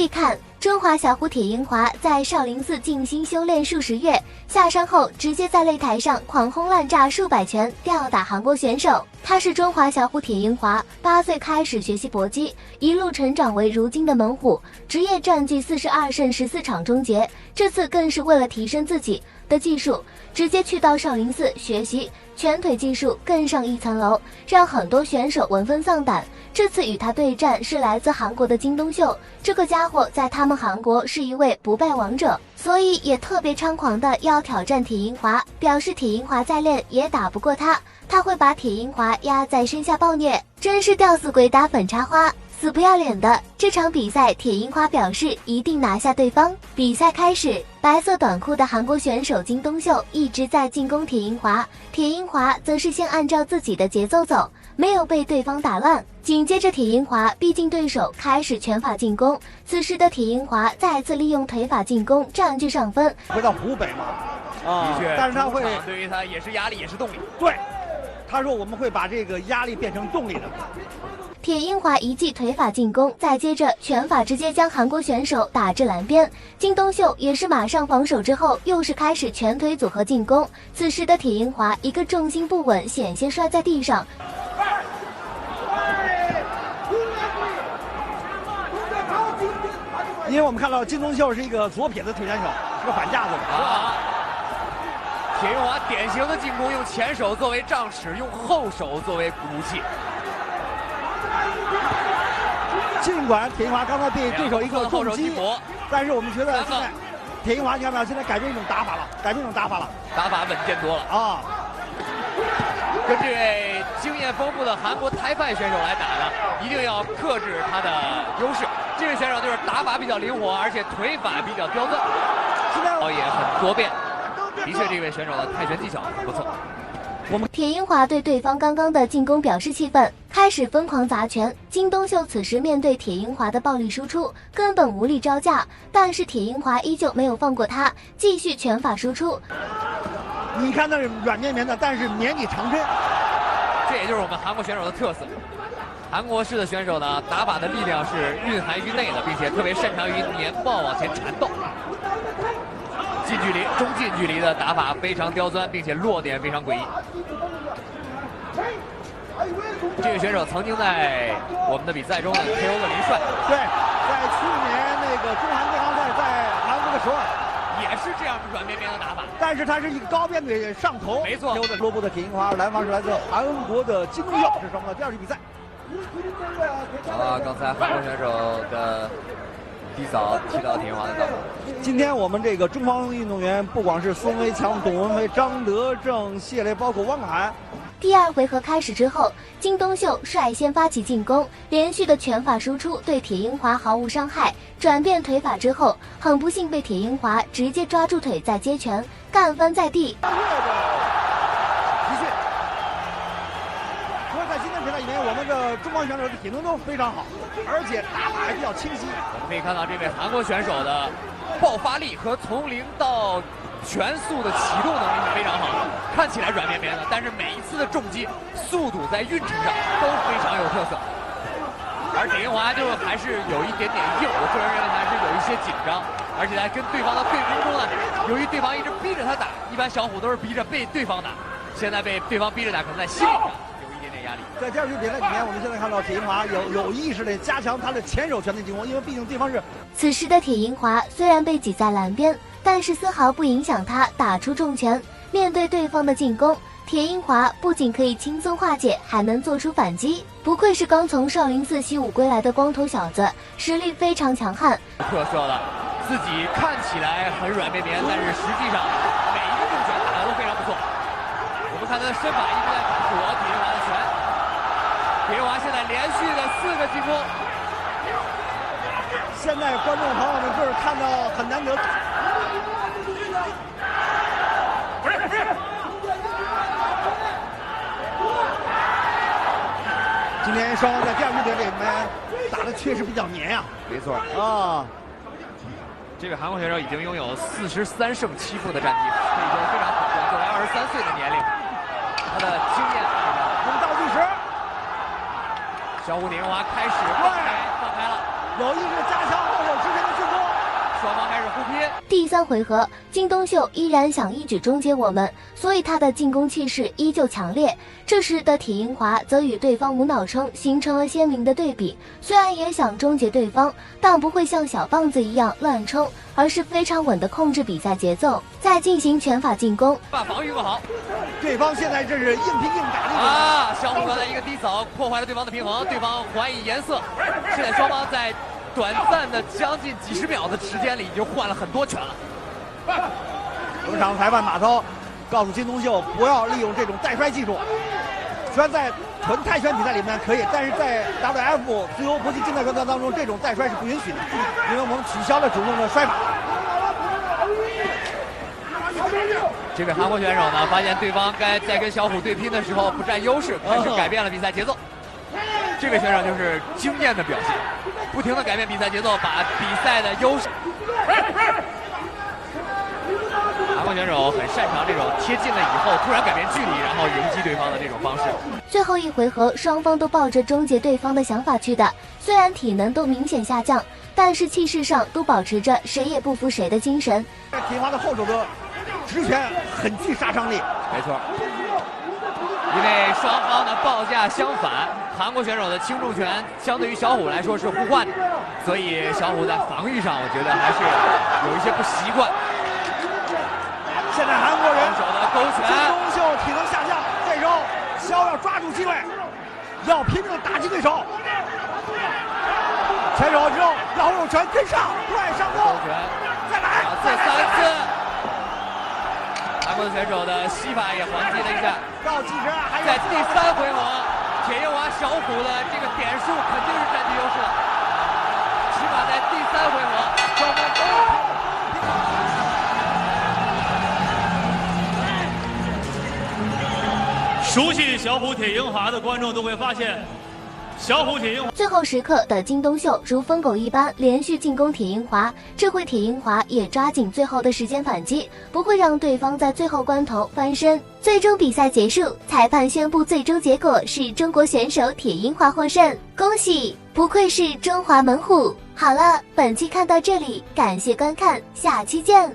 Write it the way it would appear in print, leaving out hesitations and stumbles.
一看，中华小虎铁英华在少林寺静心修炼数十月，下山后直接在擂台上狂轰滥炸数百拳，吊打韩国选手。他是中华小虎铁英华，8岁开始学习搏击，一路成长为如今的猛虎，职业战绩42胜14场终结。这次更是为了提升自己的技术，直接去到少林寺学习拳腿技术更上一层楼，让很多选手闻风丧胆。这次与他对战是来自韩国的金东秀，这个家伙在他们韩国是一位不败王者，所以也特别猖狂的要挑战铁英华，表示铁英华再练也打不过他，他会把铁英华压在身下暴虐，真是吊死鬼打粉插花，死不要脸的。这场比赛铁英华表示一定拿下对方。比赛开始，白色短裤的韩国选手金东秀一直在进攻铁英华，铁英华则是先按照自己的节奏走，没有被对方打乱。紧接着铁英华逼近对手，开始拳法进攻，此时的铁英华再次利用腿法进攻占据上风。回到湖北嘛，的确，但是他会对于他也是压力也是动力。对，他说我们会把这个压力变成动力的。铁英华一记腿法进攻，再接着拳法直接将韩国选手打至蓝边。金东秀也是马上防守之后，又是开始拳腿组合进攻。此时的铁英华一个重心不稳，险些摔在地上。因为我们看到金东秀是一个左撇子腿拳手，是个反架子啊。铁英华典型的进攻，用前手作为杖尺，用后手作为武器。尽管铁英华刚才被对手一个重击，但是我们觉得现在铁英华，你看到现在改变一种打法了，打法稳健多了啊。跟这位经验丰富的韩国台派选手来打呢，一定要克制他的优势。这位选手就是打法比较灵活，而且腿法比较刁钻，现在也很多变。的确，这位选手的泰拳技巧很不错。铁英华对对方刚刚的进攻表示气愤，开始疯狂砸拳。金东秀此时面对铁英华的暴力输出，根本无力招架，但是铁英华依旧没有放过他，继续拳法输出。你看那是软绵绵的，但是绵里藏针，这也就是我们韩国选手的特色。韩国式的选手呢，打法的力量是蕴含于内的，并且特别擅长于年抱往前缠斗。近距离、中近距离的打法非常刁钻，并且落点非常诡异。这位选手曾经在我们的比赛中呢 KO 了林帅。对，在去年那个中韩对抗赛在韩国的首尔，也是这样软绵绵的打法，但是他是一个高边腿上头。没错。落步的铁英华，蓝方是来自韩国的金东秀，是双方的第2局比赛。刚才韩国选手的低扫踢到铁英华的道。今天我们这个中方运动员，不光是宋维强、董文飞、张德正、谢雷，包括汪涵。第2回合开始之后，金东秀率先发起进攻，连续的拳法输出对铁英华毫无伤害。转变腿法之后，很不幸被铁英华直接抓住腿再接拳，干翻在地。的确，所以在今天比赛里面，我们的中方选手的体能都非常好，而且打法还比较清晰。我们可以看到这位韩国选手的爆发力和从0到全速的启动能力是非常好的，看起来软绵绵的，但是每一次的重击速度在运程上都非常有特色。而铁英华就还是有一点点硬，我个人认为还是有一些紧张，而且在跟对方的对攻中呢，由于对方一直逼着他打，一般小虎都是逼着被对方打，现在被对方逼着打，可能在心理上有一点点压力。在第2局比赛里面，我们现在看到铁英华有意识的加强他的前手拳的进攻，因为毕竟对方是。此时的铁英华虽然被挤在蓝边，但是丝毫不影响他打出重拳。面对对方的进攻，铁英华不仅可以轻松化解，还能做出反击。不愧是刚从少林寺习武归来的光头小子，实力非常强悍。特色的，自己看起来很软绵绵，但是实际上每一个重拳打得都非常不错。我们看他的身法一直在躲铁英华的拳，铁英华现在连续的4个进攻。现在观众朋友们就是看到很难得。今天双方在第2局里面打的确实比较黏呀。没错啊，这位韩国选手已经拥有43胜7负的战绩，可以说非常可观。作为23岁的年龄，他的经验非常。我们倒计时，小虎铁英华开始放开了。有意识加强后手之前的进攻。双方开始互拼。第3回合，金东秀依然想一举终结我们，所以他的进攻气势依旧强烈。这时的铁英华则与对方无脑冲形成了鲜明的对比，虽然也想终结对方，但不会像小棒子一样乱冲，而是非常稳地控制比赛节奏，再进行拳法进攻。把防御过好，对方现在这是硬拼硬打的啊！小虎刚才一个低扫破坏了对方的平衡，对方还以颜色。现在双方在短暂的将近几十秒的时间里，已经换了很多拳了。中场裁判马涛告诉金东秀不要利用这种带摔技术。虽然在纯泰拳比赛里面可以，但是在 WF 自由搏击竞赛拳当中，这种带摔是不允许的，因为我们取消了主动的摔法。这位韩国选手呢，发现对方该在跟小虎对拼的时候不占优势，开始改变了比赛节奏。这位选手就是经验的表现，不停地改变比赛节奏，把比赛的优势。韩国选手很擅长这种贴近了以后突然改变距离，然后迎击对方的这种方式。最后1回合，双方都抱着终结对方的想法去的，虽然体能都明显下降，但是气势上都保持着谁也不服谁的精神。铁英华的后手的直拳很具杀伤力，没错。因为双方的报价相反，韩国选手的轻重拳相对于小虎来说是互换的，所以小虎在防御上我觉得还是有一些不习惯。现在韩国人手的勾拳，金东秀体能下降，这时候肖要抓住机会，要拼命打击对手。前手之后，老手拳跟上，快上攻，再来，这3次。韩国选手的膝法也还击了一下。倒计时还在第3回合，铁英华小虎的这个点数肯定是占据优势的，起码在第3回合，双方都熟悉小虎铁英华的观众都会发现，小虎铁英华最后时刻的金东秀如疯狗一般连续进攻铁英华，这回铁英华也抓紧最后的时间反击，不会让对方在最后关头翻身。最终比赛结束，裁判宣布最终结果是中国选手铁英华获胜，恭喜！不愧是中华门户。好了，本期看到这里，感谢观看，下期见。